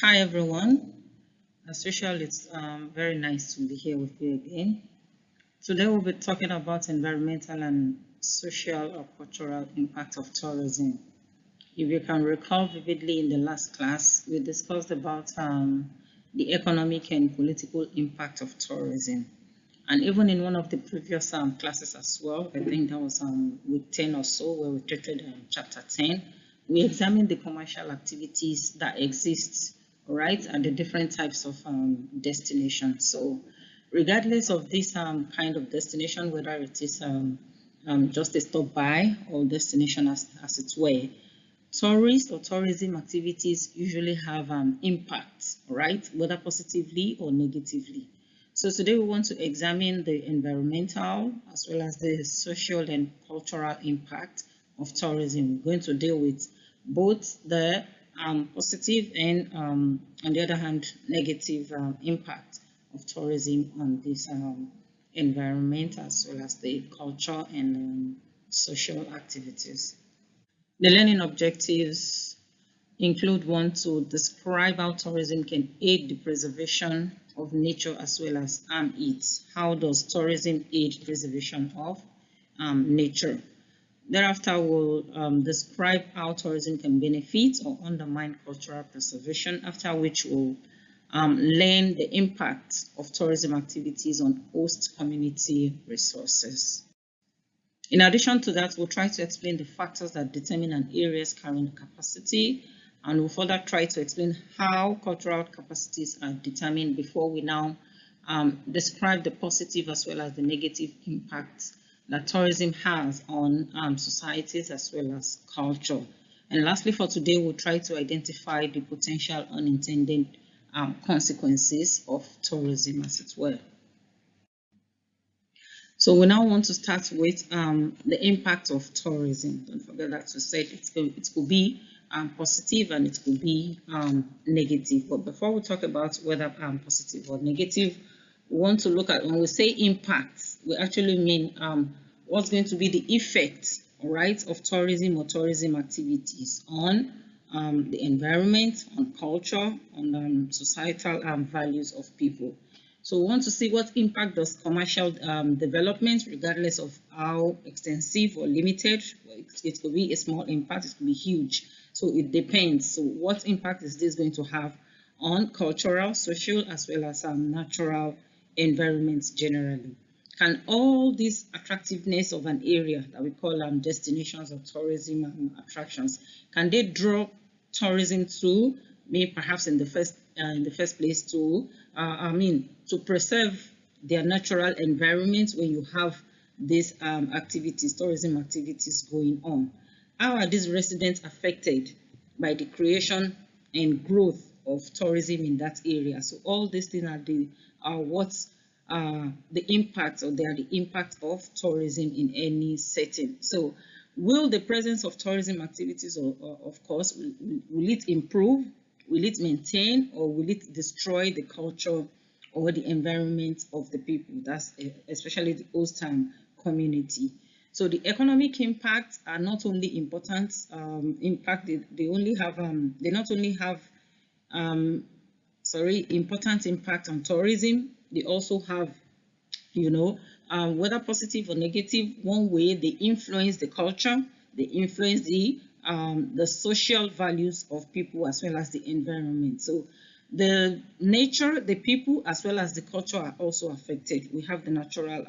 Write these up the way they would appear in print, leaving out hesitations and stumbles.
Hi everyone. As usual, it's very nice to be here with you again. Today we'll be talking about environmental and social or cultural impact of tourism. If you can recall vividly in the last class, we discussed about the economic and political impact of tourism. And even in one of the previous classes as well, I think that was week 10 or so, where we treated chapter 10, we examined the commercial activities that exist, right, and the different types of destinations. So regardless of this kind of destination, whether it is just a stop by or destination as it were, tourist or tourism activities usually have impact, right, whether positively or negatively. So today we want to examine the environmental as well as the social and cultural impact of tourism. We're going to deal with both the positive and, on the other hand, negative impact of tourism on this environment as well as the culture and social activities. The learning objectives include one to describe how tourism can aid the preservation of nature as well as harm it. How does tourism aid preservation of nature? Thereafter, we'll describe how tourism can benefit or undermine cultural preservation, after which we'll learn the impact of tourism activities on host community resources. In addition to that, we'll try to explain the factors that determine an area's carrying capacity, and we'll further try to explain how cultural capacities are determined before we now describe the positive as well as the negative impacts that tourism has on societies as well as culture. And lastly, for today, we'll try to identify the potential unintended consequences of tourism, as it were. So we now want to start with the impact of tourism. Don't forget that we said it could be positive and it could be negative. But before we talk about whether positive or negative, we want to look at, when we say impact, we actually mean what's going to be the effect, right, of tourism or tourism activities on the environment, on culture, on societal values of people. So we want to see what impact does commercial development, regardless of how extensive or limited, it could be a small impact, it could be huge. So it depends. So what impact is this going to have on cultural, social, as well as natural environments generally? Can all this attractiveness of an area that we call destinations or tourism attractions, can they draw tourism to, maybe perhaps in the first place to to preserve their natural environment when you have these activities, tourism activities going on? How are these residents affected by the creation and growth of tourism in that area? So all these things are what's the impact, or they are the impact of tourism in any setting. So will the presence of tourism activities, or of course, will it improve, will it maintain, or will it destroy the culture or the environment of the people? That's especially the host community. So the economic impacts are not only important impact, they not only have important impact on tourism, they also have, whether positive or negative, one way they influence the culture, they influence the social values of people as well as the environment. So the nature, the people, as well as the culture are also affected. We have the natural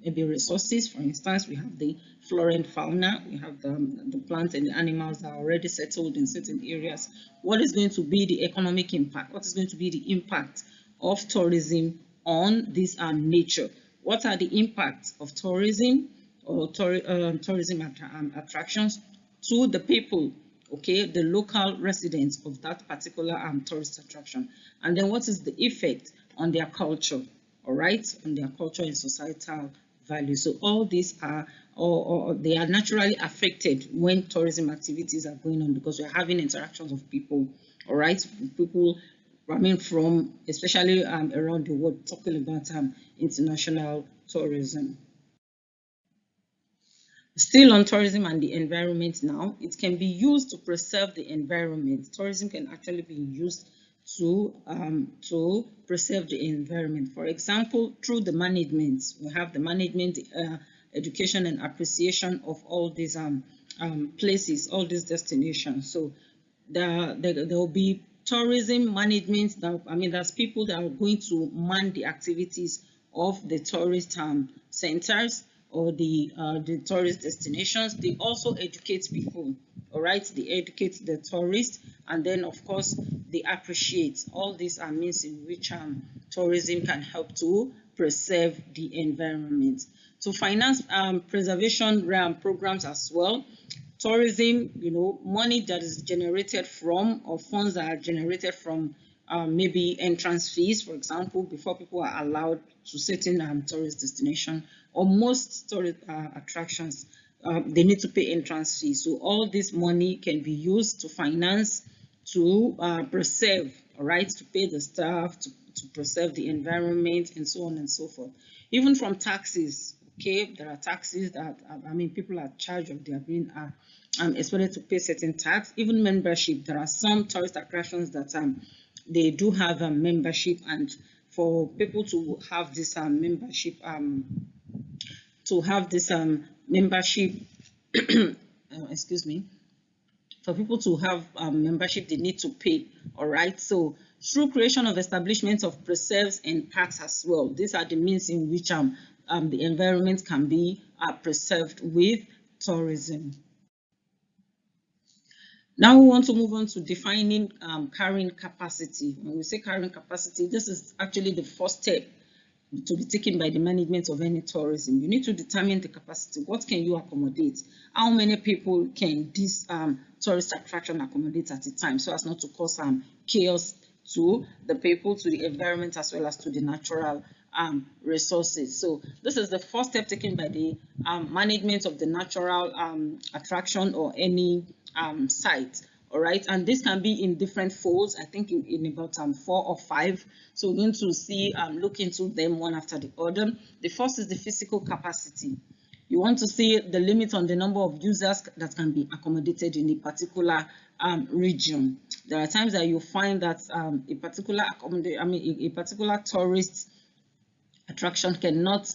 maybe resources. For instance, we have the flora and fauna, we have the plants and the animals that are already settled in certain areas. What is going to be the economic impact? What is going to be the impact of tourism on this nature? What are the impacts of tourism or tourism attractions to the people, okay, the local residents of that particular tourist attraction? And then what is the effect on their culture, all right, on their culture and societal values? So all these are, or they are naturally affected when tourism activities are going on, because we're having interactions of people, all right, people, from especially around the world, talking about international tourism. Still on tourism and the environment now, it can be used to preserve the environment. Tourism can actually be used to preserve the environment. For example, through the management, we have the management, education and appreciation of all these places, all these destinations. So there will be tourism management. There's people that are going to man the activities of the tourist centers or the tourist destinations. They also educate people, all right? They educate the tourists, and then of course they appreciate. All these are means in which tourism can help to preserve the environment. To finance preservation programs as well, tourism, money that is generated from, or funds that are generated from maybe entrance fees, for example, before people are allowed to certain tourist destination, or most tourist attractions, they need to pay entrance fees. So all this money can be used to finance, to preserve, all right, to pay the staff, to preserve the environment, and so on and so forth. Even from taxes, okay, there are taxes that people are charged of. They are being expected to pay certain tax. Even membership, there are some tourist attractions that they do have a membership, and for people to have this membership, excuse me, for people to have membership, they need to pay. All right. So through creation of establishments of preserves and parks as well, these are the means in which the environment can be preserved with tourism. Now we want to move on to defining carrying capacity. When we say carrying capacity, this is actually the first step to be taken by the management of any tourism. You need to determine the capacity. What can you accommodate? How many people can this tourist attraction accommodate at a time, so as not to cause chaos to the people, to the environment, as well as to the natural resources. So this is the first step taken by the management of the natural attraction or any site. All right, and this can be in different folds. I think in about 4 or 5. So we're going to see look into them one after the other. The first is the physical capacity. You want to see the limit on the number of users that can be accommodated in a particular region. There are times that you find that a particular tourist attraction cannot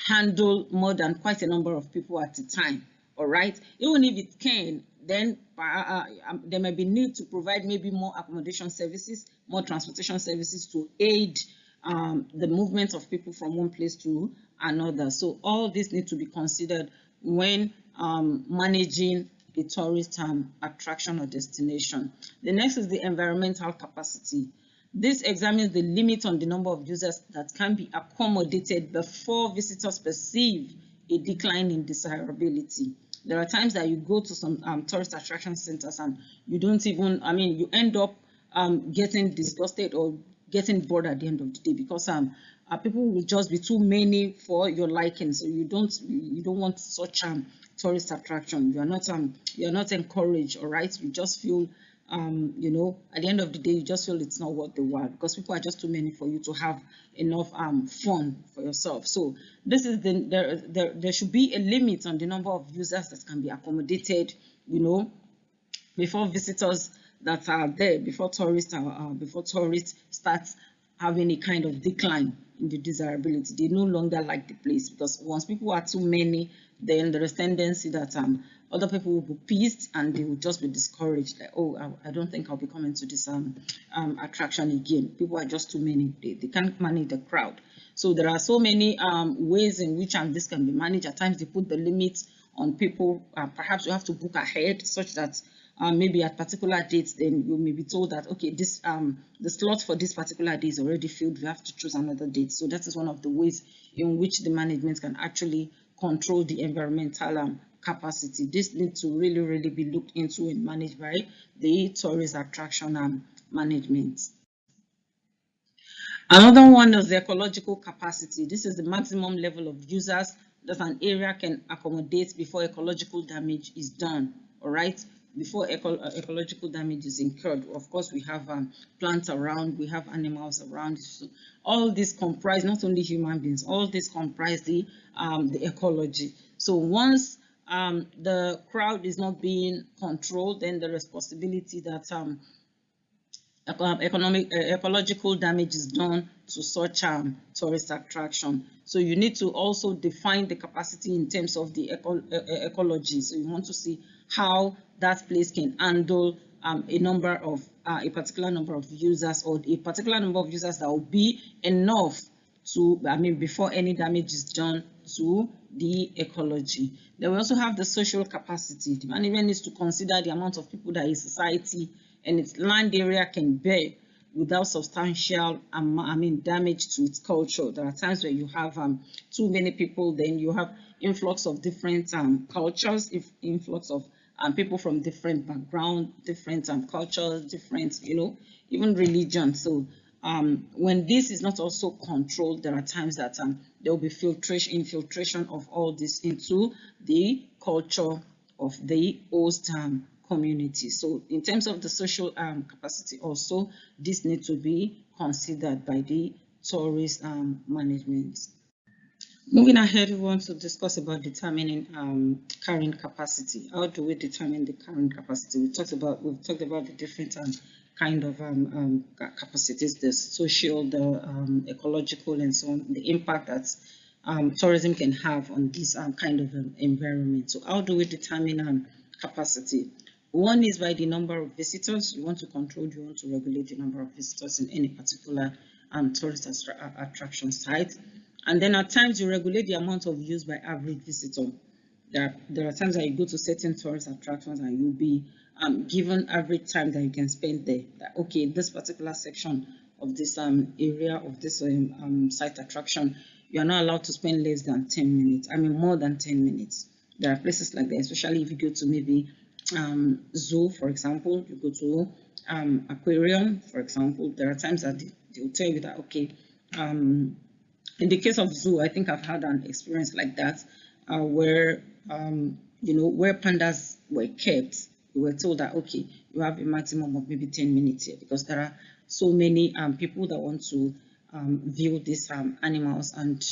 handle more than quite a number of people at a time. All right, even if it can, then there may be need to provide maybe more accommodation services, more transportation services to aid the movement of people from one place to another. So all this need to be considered when managing a tourist attraction or destination. The next is the environmental capacity. This examines the limit on the number of users that can be accommodated before visitors perceive a decline in desirability. There are times that you go to some tourist attraction centers and you don't even, you end up getting disgusted or getting bored at the end of the day, because people will just be too many for your liking. So you don't want such tourist attraction. You are not encouraged. All right, you just feel at the end of the day, you just feel it's not worth the while, because people are just too many for you to have enough fun for yourself. So this is there should be a limit on the number of users that can be accommodated, before visitors that are there, before tourists start having a kind of decline in the desirability. They no longer like the place, because once people are too many, then there is tendency that other people will be pissed and they will just be discouraged, like, oh, I don't think I'll be coming to this attraction again. People are just too many. They can't manage the crowd. So there are so many ways in which this can be managed. At times they put the limits on people. Perhaps you have to book ahead, such that maybe at particular dates, then you may be told that, okay, this the slot for this particular day is already filled. We have to choose another date. So that is one of the ways in which the management can actually control the environmental capacity. This needs to really be looked into and managed by the tourist attraction management. Another one is the ecological capacity. This is the maximum level of users that an area can accommodate before ecological damage is done. All right, before ecological damage is incurred. Of course, we have plants around, we have animals around. So all this comprise not only human beings, all this comprise the ecology. So once the crowd is not being controlled, then the responsibility that ecological damage is done to such tourist attraction. So you need to also define the capacity in terms of the ecology. So you want to see how that place can handle a particular number of users, or a particular number of users that will be enough to, before any damage is done to the ecology. Then we also have the social capacity. The management needs to consider the amount of people that a society and its land area can bear without substantial damage to its culture. There are times where you have too many people, then you have influx of different cultures, influx of people from different background, different cultures, different, even religion. So when this is not also controlled, there are times that there will be infiltration of all this into the culture of the host community. So in terms of the social capacity also, this needs to be considered by the tourist management. Moving ahead, we want to discuss about determining carrying capacity. How do we determine the carrying capacity? We've talked about the different kind of capacities, the social, the ecological, and so on, the impact that tourism can have on this kind of environment. So how do we determine capacity? One is by the number of visitors. You want to regulate the number of visitors in any particular tourist attraction site. And then at times you regulate the amount of use by average visitor. There are times that you go to certain tourist attractions and you'll be given average time that you can spend there. That, okay, this particular section of this area of this site attraction, you are not allowed to spend less than 10 minutes. More than 10 minutes. There are places like that, especially if you go to maybe zoo, for example. You go to aquarium, for example. There are times that they'll tell you that, okay, in the case of zoo, I think I've had an experience like that, where where pandas were kept, we were told that, okay, you have a maximum of maybe 10 minutes here, because there are so many people that want to view these animals, and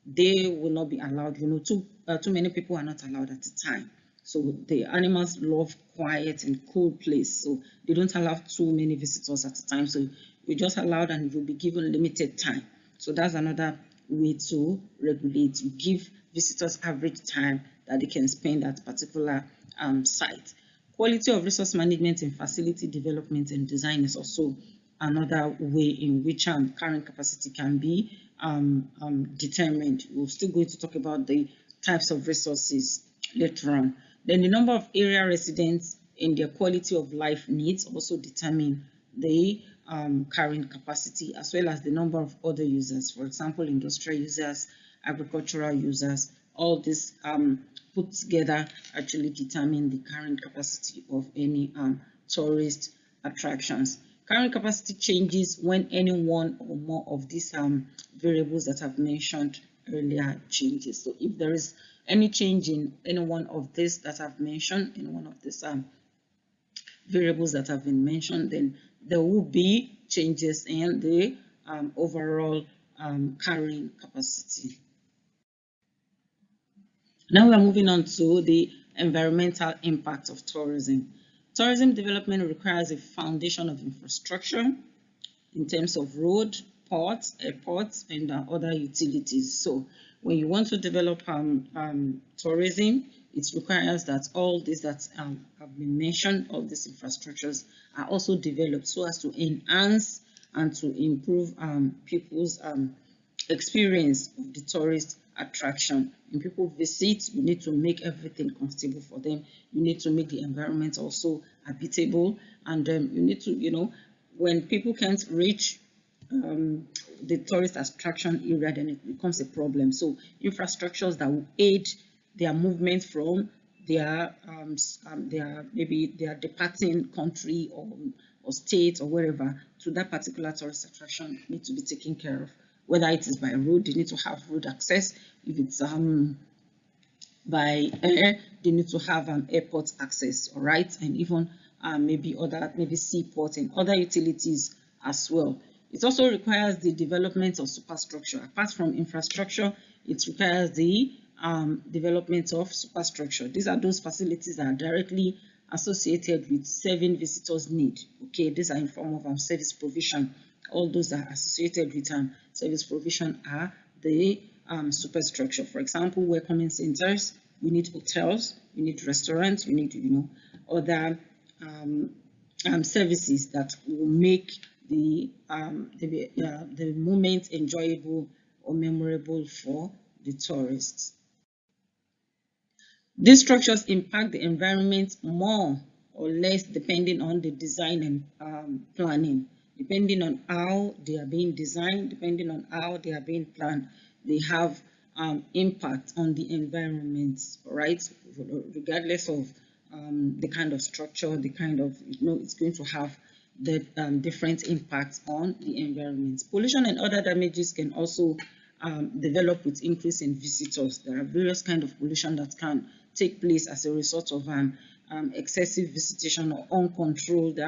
they will not be allowed. Too many people are not allowed at a time. So the animals love quiet and cool place, so they don't allow too many visitors at a time. So you just allowed, and you'll be given limited time. So that's another way to regulate. You give visitors average time that they can spend at a particular site. Quality of resource management and facility development and design is also another way in which carrying capacity can be determined. We're still going to talk about the types of resources later on. Then the number of area residents and their quality of life needs also determine the carrying capacity, as well as the number of other users. For example, industrial users, agricultural users, all this put together actually determine the carrying capacity of any tourist attractions. Carrying capacity changes when any one or more of these variables that I've mentioned earlier changes. So if there is any change in any one of this that I've mentioned, in one of these variables that have been mentioned, then there will be changes in the overall carrying capacity. Now we are moving on to the environmental impact of tourism. Tourism development requires a foundation of infrastructure in terms of road, ports, airports, and other utilities. So when you want to develop tourism, it requires that all these that have been mentioned, all these infrastructures are also developed so as to enhance and to improve people's experience of the tourist attraction. When people visit, you need to make everything comfortable for them. You need to make the environment also habitable, and you need to, when people can't reach the tourist attraction area, then it becomes a problem. So infrastructures that will aid their movement from their maybe their departing country or state or wherever to that particular tourist attraction need to be taken care of. Whether it is by road, they need to have road access. If it's by air, they need to have airport access, all right, and even maybe seaport and other utilities as well. It also requires the development of superstructure. Apart from infrastructure, it requires the development of superstructure. These are those facilities that are directly associated with serving visitors' need. Okay, these are in form of service provision. All those that are associated with service provision are the superstructure. For example, welcoming centers, we need hotels, we need restaurants, we need other services that will make the moment enjoyable or memorable for the tourists. These structures impact the environment more or less depending on the design and planning. Depending on how they are being designed, depending on how they are being planned, they have impact on the environment, right? Regardless of the kind of structure, the kind of, it's going to have the different impacts on the environment. Pollution and other damages can also develop with increase in visitors. There are various kinds of pollution that can take place as a result of excessive visitation or uncontrolled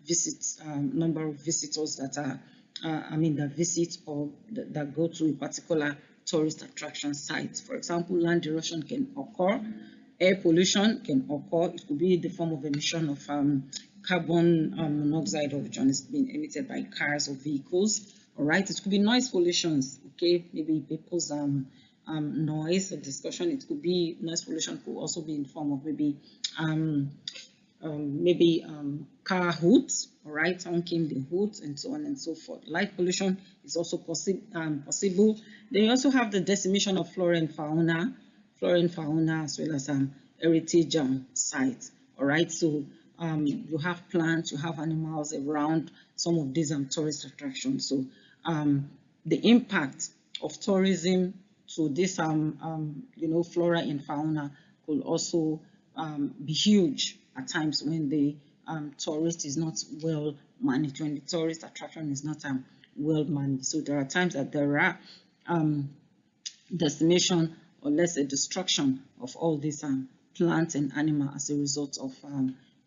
visits, number of visitors that are, that visit or that go to a particular tourist attraction site. For example, land erosion can occur, air pollution can occur. It could be in the form of emission of carbon monoxide, which is being emitted by cars or vehicles. All right, it could be noise pollutions. Okay, maybe people's noise or discussion. It could be noise pollution. Could also be in the form of maybe car hoods, all right, honking the hoods and so on and so forth. Light pollution is also possible. Then you also have the decimation of flora and fauna as well as heritage sites. All right, so you have plants, you have animals around some of these tourist attractions. So the impact of tourism to this flora and fauna could also be huge at times when the tourist is not well managed, when the tourist attraction is not well managed. So there are times that there are decimation or let's say destruction of all these plants and animals as a result of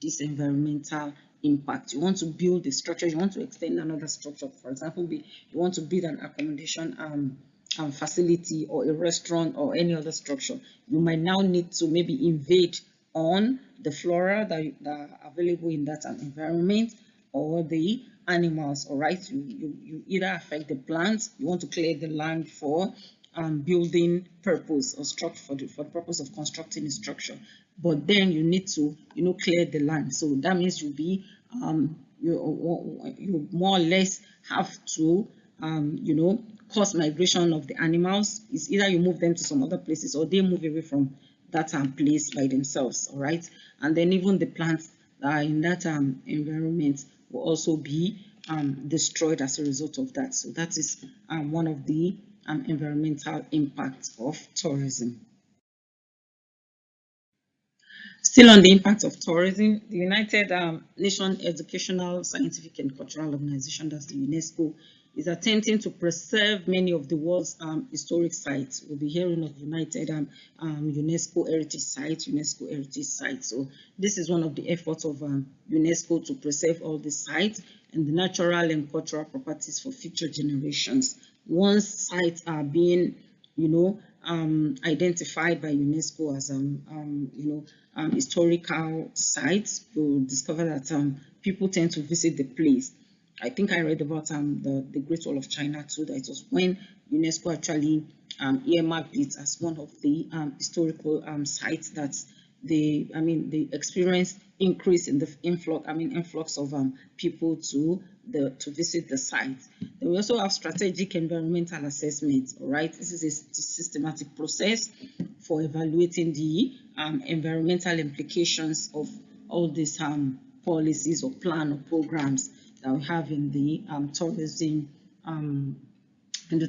this environmental impact. You want to build a structure, you want to extend another structure. For example, you want to build an accommodation facility or a restaurant or any other structure. You might now need to maybe invade on the flora that are available in that environment or the animals. All right, you either affect the plants, you want to clear the land for building purpose or structure for the purpose of constructing a structure, but then you need to clear the land. So that means you more or less have to cause migration of the animals. It's either you move them to some other places or they move away from that place by themselves. All right, and then even the plants that are in that environment will also be destroyed as a result of that. So that is one of the environmental impacts of tourism. Still on the impact of tourism, the United Nations Educational, Scientific and Cultural Organization, that's the UNESCO, is attempting to preserve many of the world's historic sites. We'll be hearing of United UNESCO Heritage Sites, So this is one of the efforts of UNESCO to preserve all the sites and the natural and cultural properties for future generations. Once sites are being, identified by UNESCO as historical sites, you'll discover that people tend to visit the place. I think I read about the Great Wall of China too, that it was when UNESCO actually earmarked it as one of the historical sites that they experienced increase in the influx of people to visit the site. Then we also have strategic environmental assessment. All right, this is a systematic process for evaluating the environmental implications of all these policies or plan or programs that we have in the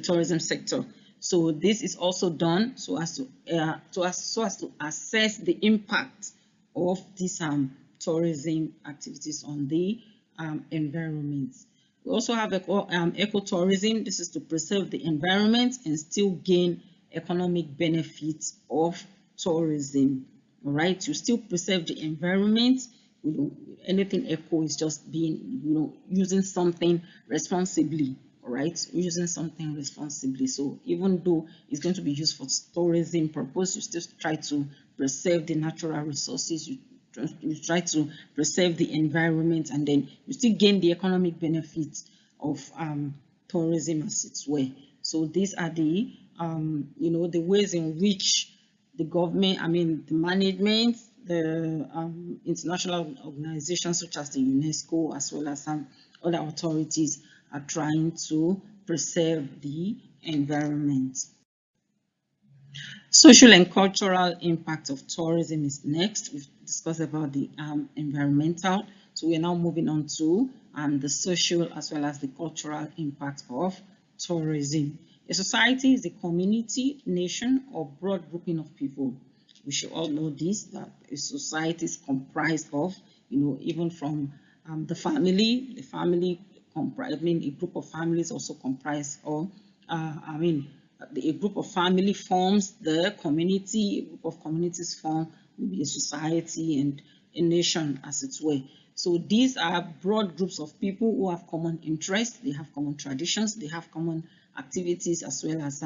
tourism sector. So this is also done so as to assess the impact of these tourism activities on the environment. We also have ecotourism. This is to preserve the environment and still gain economic benefits of tourism. All right, you still preserve the environment. Anything eco is just being, using something responsibly all right, using something responsibly. So even though it's going to be used for tourism purpose, you still try to preserve the natural resources, you try to preserve the environment, and then you still gain the economic benefits of tourism as it were. So these are the the ways in which the government, the management, the international organizations such as the UNESCO, as well as some other authorities, are trying to preserve the environment. Social and cultural impact of tourism is next. We've discussed about the environmental. So we are now moving on to the social as well as the cultural impact of tourism. A society is a community, nation, or broad grouping of people. We should all know this, that a society is comprised of, even from the family. The family comprise, a group of families also comprise, or a group of family forms the community, a group of communities form maybe a society, and a nation as it were. So these are broad groups of people who have common interests, they have common traditions, they have common activities, as well as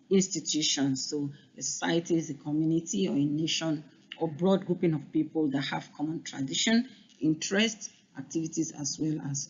institutions. So a society is a community or a nation or broad grouping of people that have common tradition, interests, activities, as well as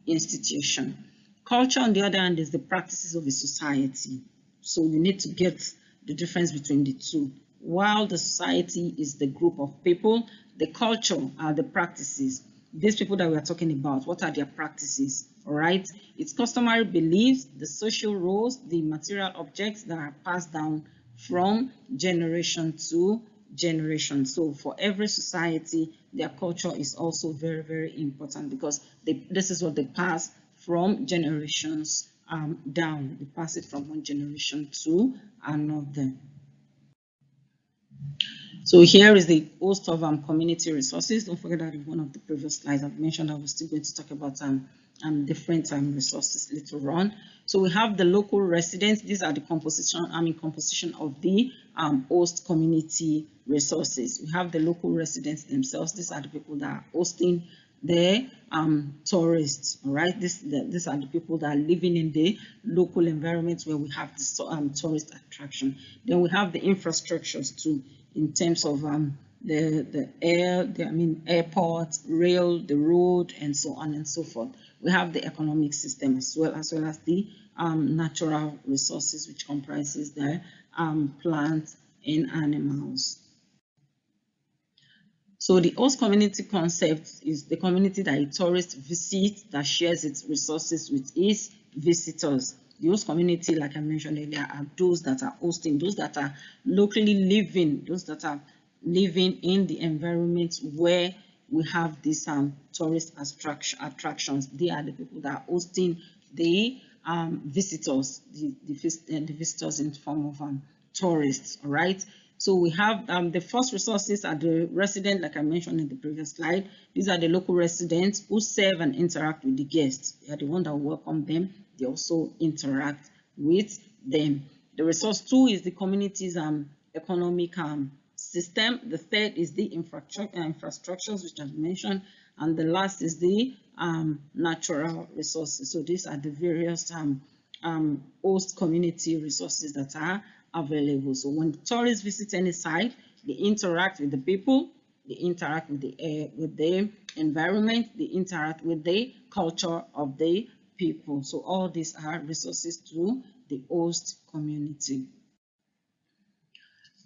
institution. Culture, on the other hand, is the practices of a society. So you need to get the difference between the two. While the society is the group of people, the culture are the practices. These people that we are talking about, what are their practices? All right, it's customary beliefs, the social roles, the material objects that are passed down from generation to generation. So for every society, their culture is also very, very important, because this is what they pass from generations down. They pass it from one generation to another. So here is the host of community resources. Don't forget that in one of the previous slides I've mentioned I was still going to talk about different resources later on. So we have the local residents. These are the composition of the host community resources. We have the local residents themselves. These are the people that are hosting the tourists. All right, these are the people that are living in the local environment where we have the tourist attraction. Then we have the infrastructures too, in terms of the air, airport, rail, the road, and so on and so forth. We have the economic system as well as the natural resources, which comprises the plants and animals. So the host community concept is the community that a tourist visits that shares its resources with its visitors. The host community, like I mentioned earlier, are those that are hosting, those that are locally living, those that are living in the environment where we have these tourist attractions. They are the people that are hosting the visitors, the visitors in the form of tourists. All right. So we have the first resources are the resident, like I mentioned in the previous slide. These are the local residents who serve and interact with the guests. They are the ones that welcome them. They also interact with them. The resource 2 is the community's economic system. The third is the infrastructures, which I've mentioned. And the last is the natural resources. So these are the various host community resources that are available. So when the tourists visit any site, they interact with the people, they interact with the environment, they interact with the culture of the people. So all these are resources to the host community.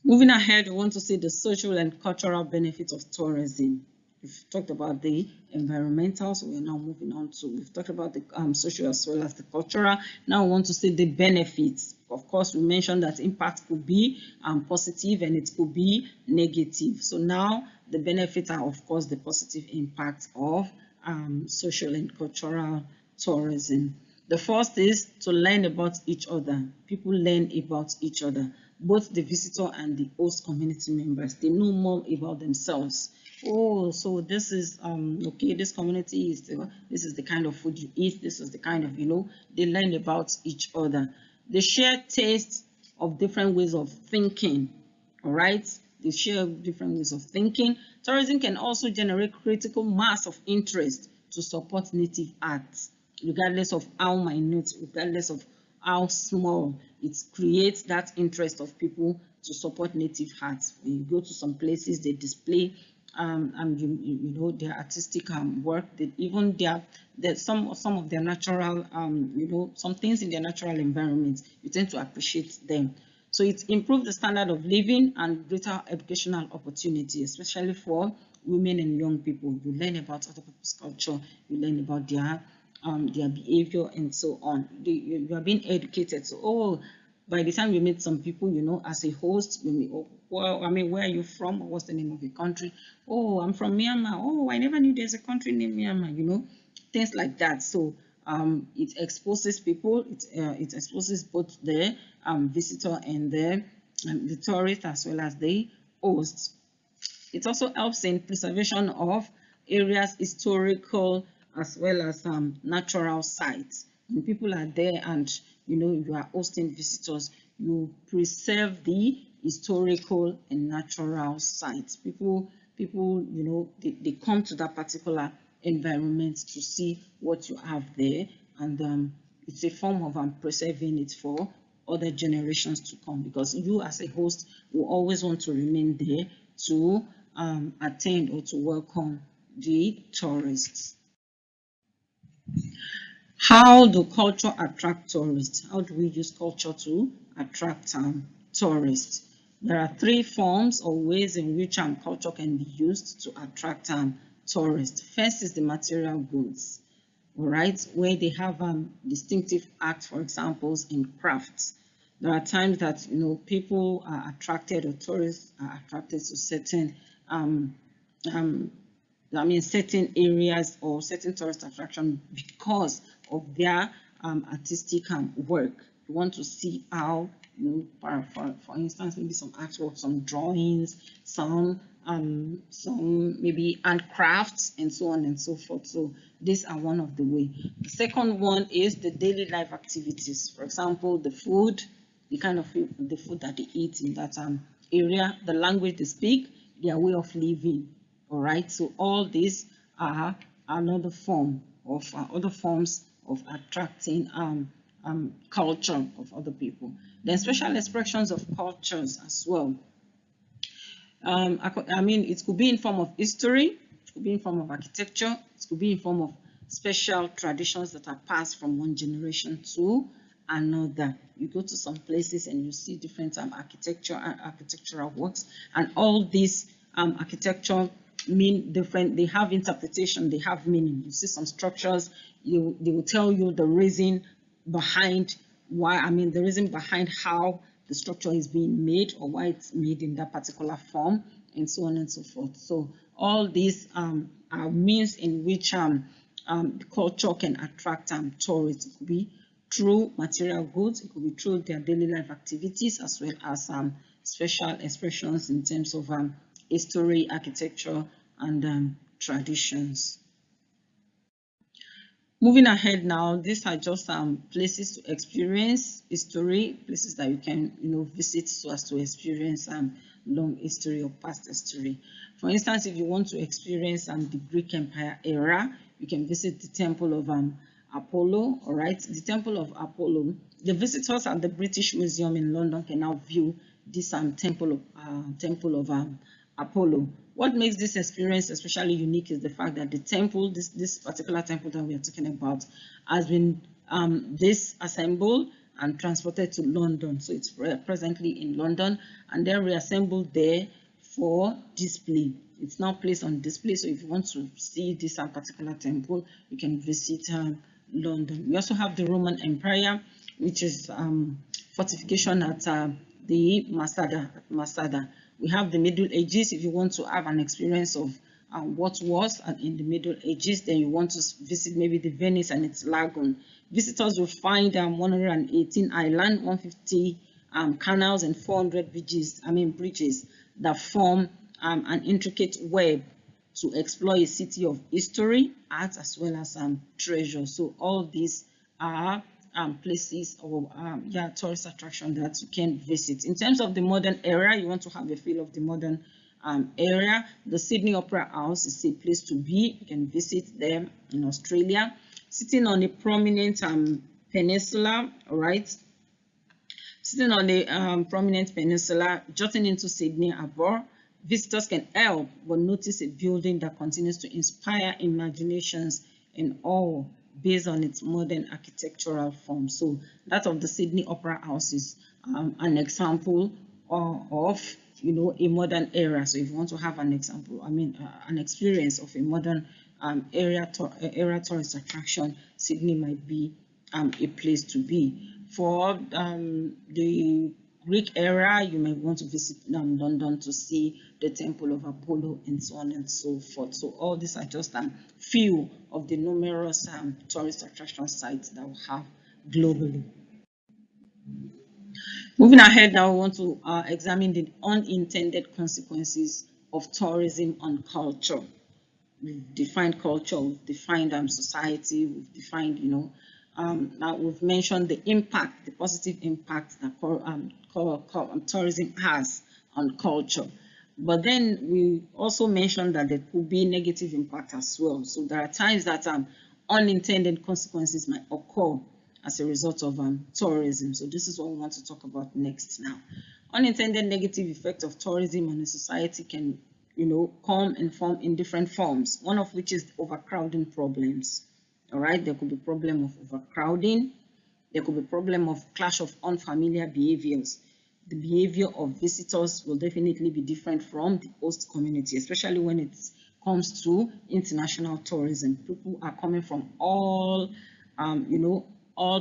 Moving ahead, we want to see the social and cultural benefits of tourism. We've talked about the environmental, so we're now moving on to, we've talked about the social as well as the cultural. Now we want to see the benefits. Of course, we mentioned that impact could be positive and it could be negative. So now the benefits are, of course, the positive impact of social and cultural tourism. The first is to learn about each other. People learn about each other. Both the visitor and the host community members, they know more about themselves. Oh, so this is okay, this community is this is the kind of food you eat, this is the kind of, they learn about each other. They share taste of different ways of thinking. All right, they share different ways of thinking. Tourism can also generate critical mass of interest to support native arts. regardless of how minute, regardless of how small, it creates that interest of people to support native arts. When you go to some places, they display you know, their artistic work. Even some of their natural you know, some things in their natural environment, you tend to appreciate them. So it improves the standard of living and greater educational opportunity, especially for women and young people. You learn about other people's culture, you learn about their behavior and so on. You are being educated. So, by the time you meet some people, you know, as a host, well, I mean, where are you from? What's the name of your country? Oh, I'm from Myanmar. Oh, I never knew there's a country named Myanmar, you know, things like that. So it exposes people, it exposes both the visitor and the tourist as well as the host. It also helps in preservation of areas historical as well as natural sites. When people are there and you know you are hosting visitors, you preserve the historical and natural sites. People you know, they come to that particular environment to see what you have there, and it's a form of preserving it for other generations to come, because you as a host will always want to remain there to attend or to welcome the tourists. How do culture attract tourists? How do we use culture to attract tourists? There are three forms or ways in which culture can be used to attract tourists. First is the material goods, all right, where they have distinctive acts, for examples, in crafts. There are times that, you know, people are attracted, or tourists are attracted to certain certain areas or certain tourist attraction because of their artistic work. You want to see how, you know, for instance, maybe some artwork, some drawings, some maybe handcrafts, and so on and so forth. So these are one of the way. The second one is the daily life activities. For example, the food, the kind of the food that they eat in that area, the language they speak, their way of living. All right, so all these are another form of other forms of attracting culture of other people. Then special expressions of cultures as well. I mean, it could be in form of history, it could be in form of architecture, it could be in form of special traditions that are passed from one generation to another. You go to some places and you see different architecture and architectural works, and all these architecture mean different. They have interpretation, they have meaning. You see some structures, they will tell you the reason behind why, I mean, the reason behind how the structure is being made or why it's made in that particular form, and so on and so forth. So all these are means in which the culture can attract tourists. It could be through material goods, it could be through their daily life activities, as well as special expressions in terms of history, architecture, and traditions. Moving ahead now, these are just places to experience history, places that you can, you know, visit so as to experience long history or past history. For instance, if you want to experience the Greek Empire era, you can visit the Temple of Apollo. All right, the Temple of Apollo. The visitors at the British Museum in London can now view this Temple of Apollo. What makes this experience especially unique is the fact that the temple, this particular temple that we are talking about, has been disassembled and transported to London. So it's presently in London, and then reassembled there for display. It's now placed on display. So if you want to see this particular temple, you can visit London. We also have the Roman Empire, which is fortification at the Masada. We have the Middle Ages. If you want to have an experience of what was in the Middle Ages, then you want to visit maybe the Venice and its lagoon. Visitors will find 118 islands, 150 canals, and 400 bridges that form an intricate web to explore a city of history, art, as well as treasure. So all these are places or tourist attraction that you can visit. In terms of the modern era, you want to have a feel of the modern area. The Sydney Opera House is a place to be. You can visit them in Australia. sitting on a prominent peninsula, all right? Sitting on a prominent peninsula, jutting into Sydney Harbour, visitors can help but notice a building that continues to inspire imaginations and awe based on its modern architectural form. So that of the Sydney Opera House is an example of a modern era. So if you want to have an example, an experience of a modern area tourist attraction, Sydney might be a place to be. For the Greek era, you might want to visit London to see the Temple of Apollo and so on and so forth. So all these are just few of the numerous tourist attraction sites that we have globally. Moving ahead, now we want to examine the unintended consequences of tourism on culture. We've defined culture, we've defined society, we've defined, now we've mentioned the impact, the positive impact that tourism has on culture. But then we also mentioned that there could be negative impact as well. So there are times that unintended consequences might occur as a result of tourism. So this is what we want to talk about next now. Unintended negative effect of tourism on a society can come and form in different forms, one of which is overcrowding problems. All right, there could be problem of overcrowding. There could be problem of clash of unfamiliar behaviors. The behavior of visitors will definitely be different from the host community, especially when it comes to international tourism. People are coming from all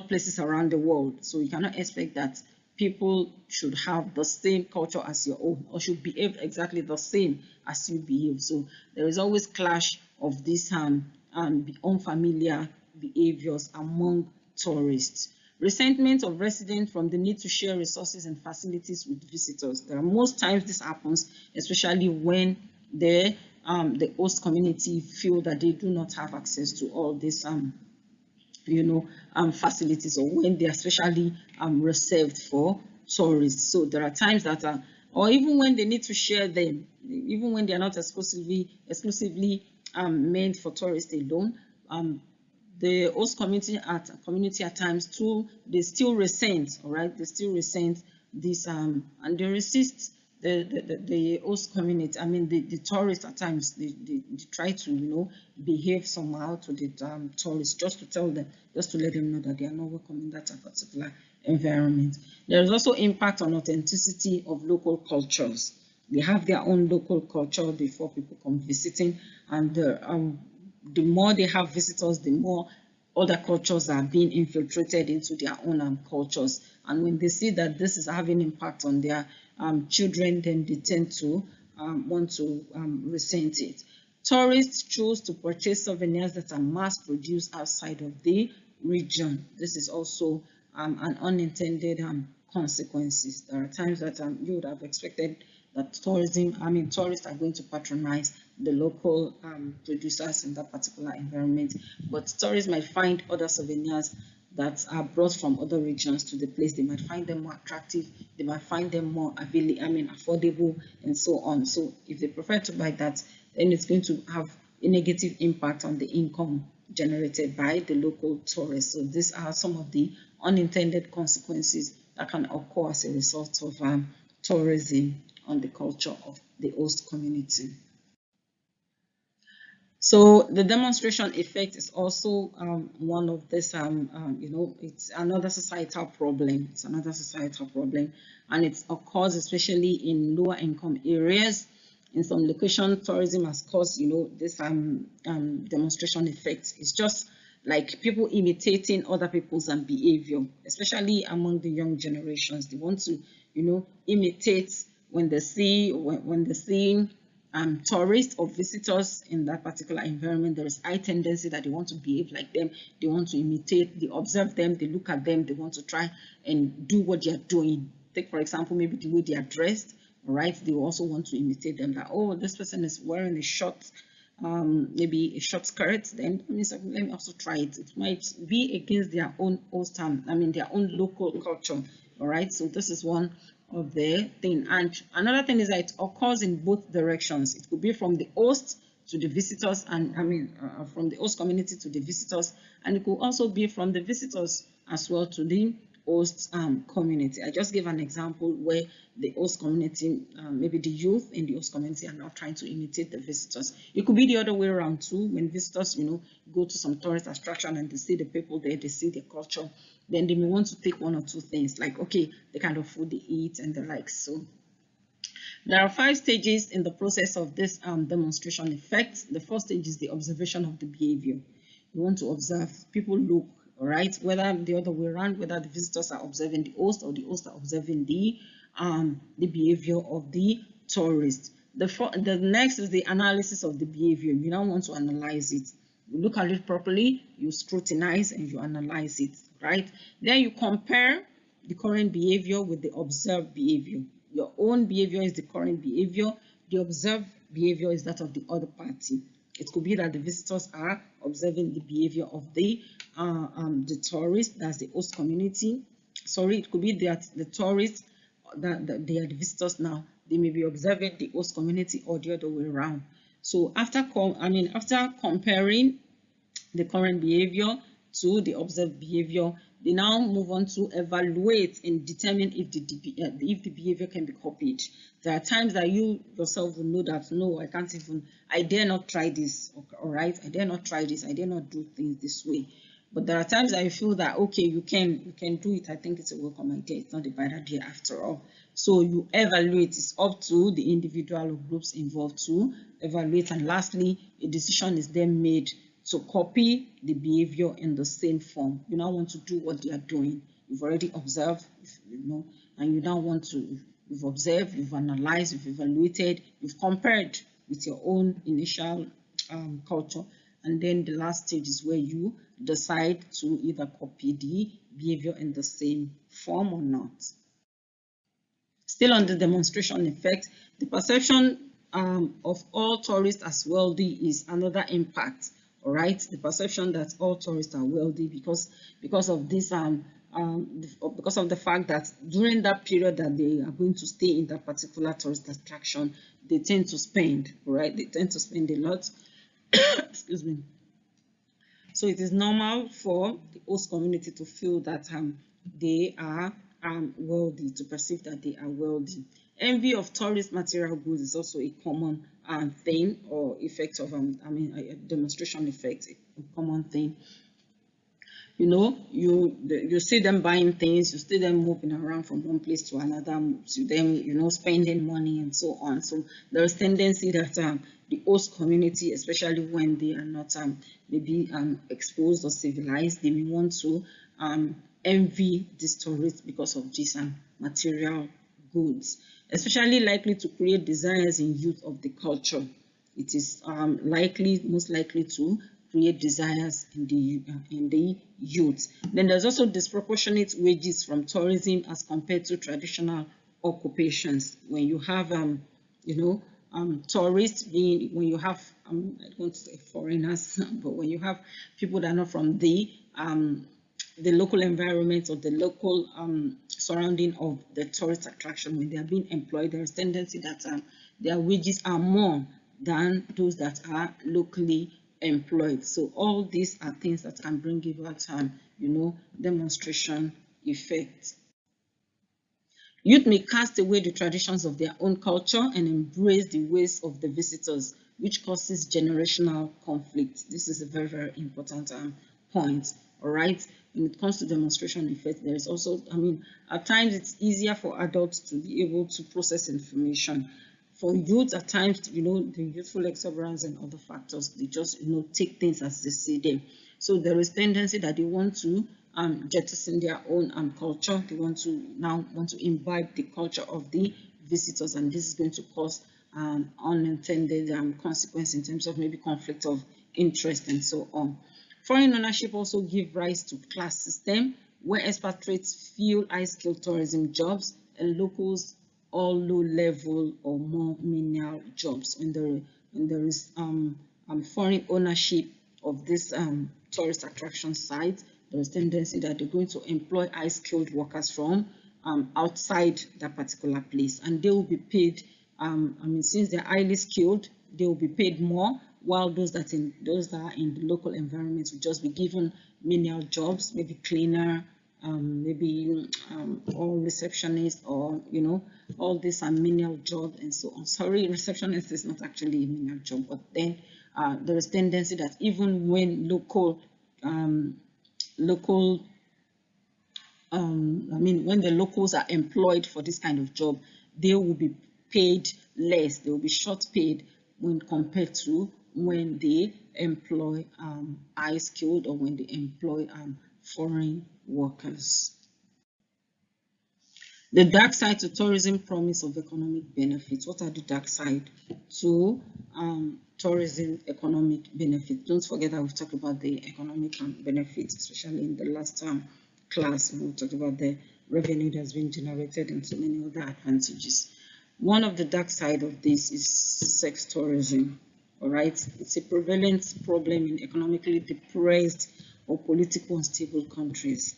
places around the world. So you cannot expect that people should have the same culture as your own or should behave exactly the same as you behave. So there is always clash of these unfamiliar behaviors among tourists. Resentment of residents from the need to share resources and facilities with visitors. There are most times this happens, especially when the host community feel that they do not have access to all these facilities, or when they are especially reserved for tourists. So there are times that or even when they need to share them, even when they are not exclusively meant for tourists alone, the host community at times too, they still resent, all right, they still resent this and they resist the host community. The tourists at times they try to behave somehow to the tourists, just to let them know that they are not welcome in that particular environment. There is also impact on authenticity of local cultures. They have their own local culture before people come visiting, and the more they have visitors, the more other cultures are being infiltrated into their own cultures. And when they see that this is having impact on their children, then they tend to want to resent it. Tourists choose to purchase souvenirs that are mass-produced outside of the region. This is also an unintended consequences. There are times that you would have expected that tourists are going to patronize the local producers in that particular environment, but tourists might find other souvenirs that are brought from other regions to the place. They might find them more attractive, they might find them more affordable, and so on. So if they prefer to buy that, then it's going to have a negative impact on the income generated by the local tourists. So these are some of the unintended consequences that can occur as a result of tourism on the culture of the host community. So the demonstration effect is also one of this, it's another societal problem. It's another societal problem, and it occurs especially in lower income areas. In some locations, tourism has caused, this demonstration effect. It's just like people imitating other people's behavior, especially among the young generations. They want to, imitate when they see tourists or visitors in that particular environment. There is high tendency that they want to behave like them, they want to imitate, they observe them, they look at them, they want to try and do what they are doing. Take for example, maybe the way they are dressed, right? They also want to imitate them, that, oh, this person is wearing a short, maybe a short skirt, then let me also try it. It might be against their own their own local culture. All right, so this is one of the thing. And another thing is that it occurs in both directions. It could be from the host to the visitors, and from the host community to the visitors, and it could also be from the visitors as well to the host community. I just gave an example where the host community, maybe the youth in the host community, are now trying to imitate the visitors. It could be the other way around too. When visitors, go to some tourist attraction and they see the people there, they see the culture, then they may want to take one or two things, like, okay, the kind of food they eat and the likes. So there are 5 stages in the process of this demonstration effect. The first stage is the observation of the behavior. You want to observe, people look, all right, whether the other way around, whether the visitors are observing the host or the host are observing the behavior of the tourist. The next is the analysis of the behavior. You now want to analyze it. You look at it properly, you scrutinize, and you analyze it, right? Then you compare the current behavior with the observed behavior. Your own behavior is the current behavior. The observed behavior is that of the other party. It could be that the visitors are observing the behavior of the tourist, that's the host community. Sorry, it could be that the tourists, that they are the visitors now, they may be observing the host community, or the other way around. So after comparing the current behavior to the observed behavior, they now move on to evaluate and determine if the behavior can be copied. There are times that you yourself will know that, no, I dare not try this, all right? I dare not try this, I dare not do things this way. But there are times that you feel that, okay, you can do it. I think it's a welcome idea. It's not a bad idea after all. So you evaluate. It's up to the individual or groups involved to evaluate. And lastly, a decision is then made to copy the behavior in the same form. You now want to do what they are doing. You've already observed, and you now want to, you've observed, you've analyzed, you've evaluated, you've compared with your own initial culture. And then the last stage is where you decide to either copy the behavior in the same form or not. Still on the demonstration effect, the perception of all tourists as wealthy is another impact. All right, the perception that all tourists are wealthy because of this because of the fact that during that period that they are going to stay in that particular tourist attraction, they tend to spend, right? They tend to spend a lot. Excuse me. So it is normal for the host community to feel that they are wealthy, to perceive that they are wealthy. Envy of tourist material goods is also a common thing, or effect of a demonstration effect, a common thing. You see them buying things, you see them moving around from one place to another, to them, spending money and so on. So there is tendency that the host community, especially when they are not maybe exposed or civilized, they may want to envy these tourists because of these material goods, especially likely to create desires in youth of the culture. It is most likely to create desires in the youth. Then there's also disproportionate wages from tourism as compared to traditional occupations. When you have tourists when you have I don't want to say foreigners, but when you have people that are not from the local environment or the local surrounding of the tourist attraction, when they are being employed, there is tendency that their wages are more than those that are locally employed. So all these are things that can bring about demonstration effect. Youth may cast away the traditions of their own culture and embrace the ways of the visitors, which causes generational conflict. This is a very, very important point. All right. When it comes to demonstration effect, there is also, at times it's easier for adults to be able to process information. For youth, at times, the youthful exuberance and other factors, they just, take things as they see them. So there is tendency that they want to jettison their own culture. They want to imbibe the culture of the visitors, and this is going to cause unintended consequence in terms of maybe conflict of interest and so on. Foreign ownership also give rise to class system where expatriates fill high-skilled tourism jobs and locals all low-level or more menial jobs. When there is foreign ownership of this tourist attraction site, there is tendency that they're going to employ high-skilled workers from outside that particular place, and they will be paid. Since they're highly skilled, they will be paid more while those that are in the local environment will just be given menial jobs, maybe cleaner, maybe or receptionist, or all these are menial jobs and so on. Sorry, receptionist is not actually a menial job, but then there is tendency that even when when the locals are employed for this kind of job, they will be paid less. They will be short paid when compared to when they employ high skilled, or when they employ foreign workers. The dark side to tourism promise of economic benefits. What are the dark side to tourism economic benefits? Don't forget that we've talked about the economic benefits, especially in the last class. We talked about the revenue that's been generated and so many other advantages. One of the dark side of this is sex tourism. All right, it's a prevalent problem in economically depressed or politically unstable countries.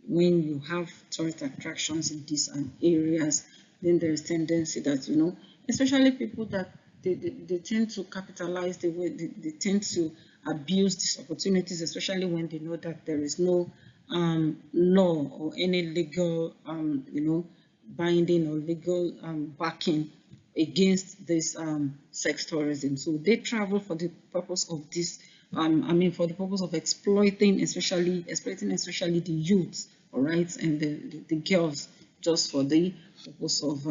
When you have tourist attractions in these areas, then there is tendency that, especially people that they tend to capitalize, they tend to abuse these opportunities, especially when they know that there is no law or any legal, binding or legal backing against this sex tourism. So they travel for the purpose of this, for the purpose of exploiting especially the youth, all right, and the girls, just for the purpose of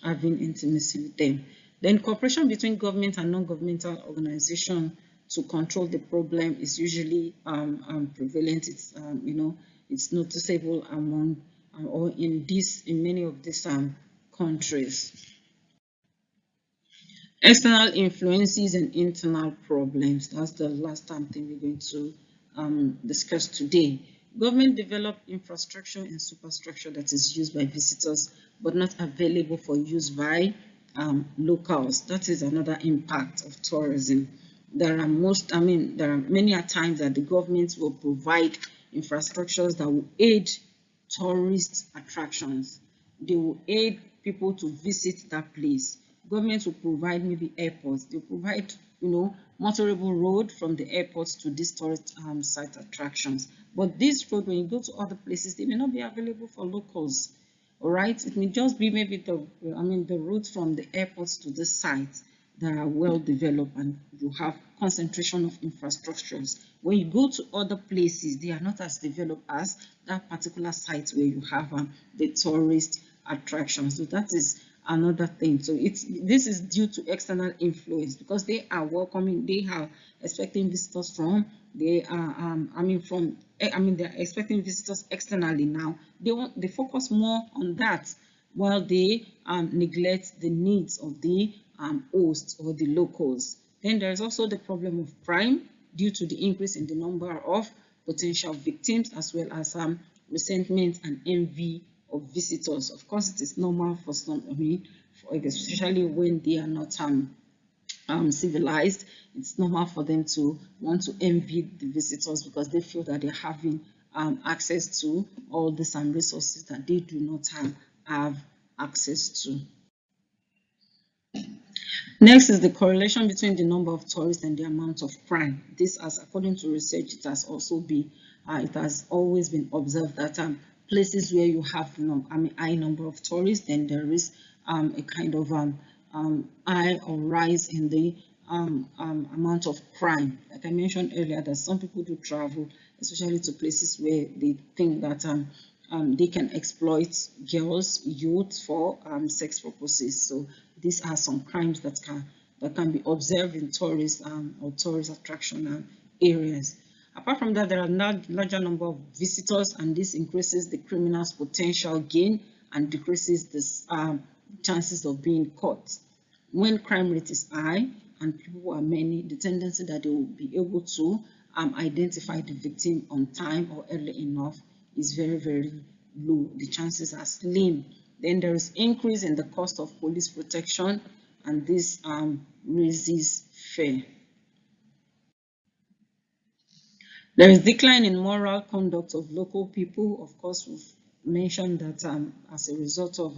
having intimacy with them. Then cooperation between government and non-governmental organizations to control the problem is usually prevalent. It's it's noticeable among or in many of these countries. External influences and internal problems. That's the last thing we're going to discuss today. Government developed infrastructure and superstructure that is used by visitors but not available for use by locals. That is another impact of tourism. There are many times that the government will provide infrastructures that will aid tourist attractions. They will aid people to visit that place. Government will provide maybe airports. They provide, motorable road from the airports to these tourist site attractions. But this road, when you go to other places, they may not be available for locals. All right, it may just be maybe the route from the airports to the sites that are well developed, and you have concentration of infrastructures. When you go to other places, they are not as developed as that particular site where you have the tourist attractions. So that is another thing. So this is due to external influence, because they are welcoming, they are expecting visitors from, they're expecting visitors externally now. They focus more on that, while they neglect the needs of the hosts or the locals. Then there is also the problem of crime due to the increase in the number of potential victims, as well as resentment and envy of visitors. Of course, it is normal for some, especially when they are not civilized. It's normal for them to want to envy the visitors, because they feel that they're having access to all these resources that they do not have access to. Next is the correlation between the number of tourists and the amount of crime. This, as according to research, it has always been observed that places where you have high number of tourists, then there is a kind of high or rise in the amount of crime. Like I mentioned earlier, that some people do travel, especially to places where they think that they can exploit girls, youth for sex purposes. So these are some crimes that can be observed in tourist or tourist attraction areas. Apart from that, there are not larger number of visitors, and this increases the criminal's potential gain and decreases the chances of being caught. When crime rate is high and people are many, the tendency that they will be able to identify the victim on time or early enough is very, very low. The chances are slim. Then there is increase in the cost of police protection, and this raises fear. There is decline in moral conduct of local people. Of course, we've mentioned that as a result of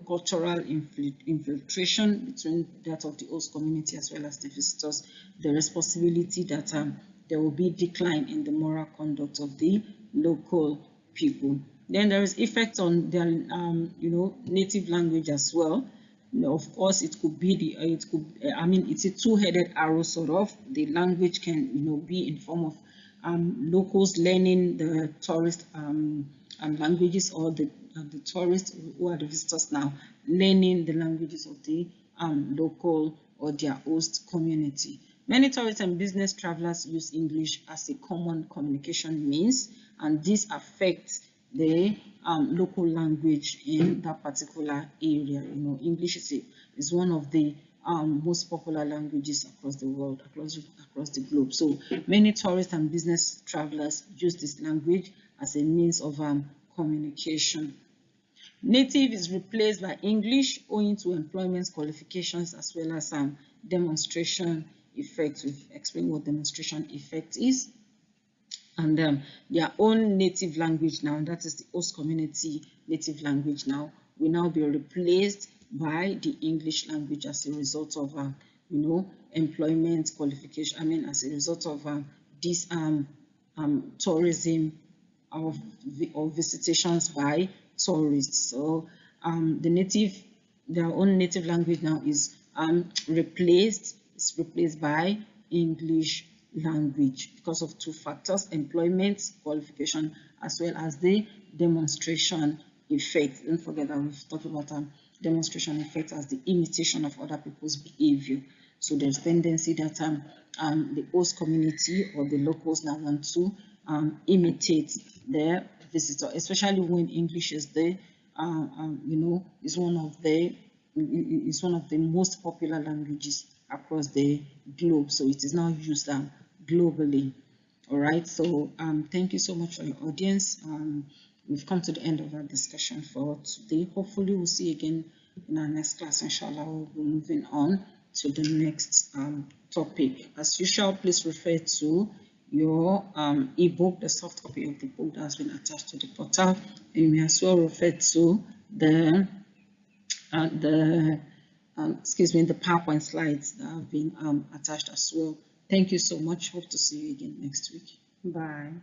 cultural infiltration between that of the host community as well as the visitors, the responsibility that there will be decline in the moral conduct of the local people. Then there is effect on their native language as well. Of course, it could be it's a two-headed arrow sort of. The language can be in form of locals learning the tourist languages, or the tourists who are the visitors now learning the languages of the local or their host community. Many tourists and business travelers use English as a common communication means, and this affects the local language in that particular area. English is one of the most popular languages across the world, across the globe. So many tourists and business travelers use this language as a means of communication. Native is replaced by English owing to employment qualifications as well as demonstration effect. We've explained what demonstration effect is. And their own native language now, that is the host community native language now, will now be replaced by the English language as a result of employment qualification. As a result of this tourism of visitations by tourists. So their own native language now is replaced by English language because of two factors: employment qualification as well as the demonstration effect. Don't forget that we've talked about demonstration effect as the imitation of other people's behavior. So there's tendency that the host community or the locals now want to imitate their visitor, especially when English is is one of the most popular languages across the globe. So it is now used globally. All right. So thank you so much for your audience. We've come to the end of our discussion for today. Hopefully we'll see you again in our next class. Inshallah, we'll be moving on to the next topic. As usual, please refer to your ebook, the soft copy of the book that has been attached to the portal. And you may as well refer to the PowerPoint slides that have been attached as well. Thank you so much. Hope to see you again next week. Bye.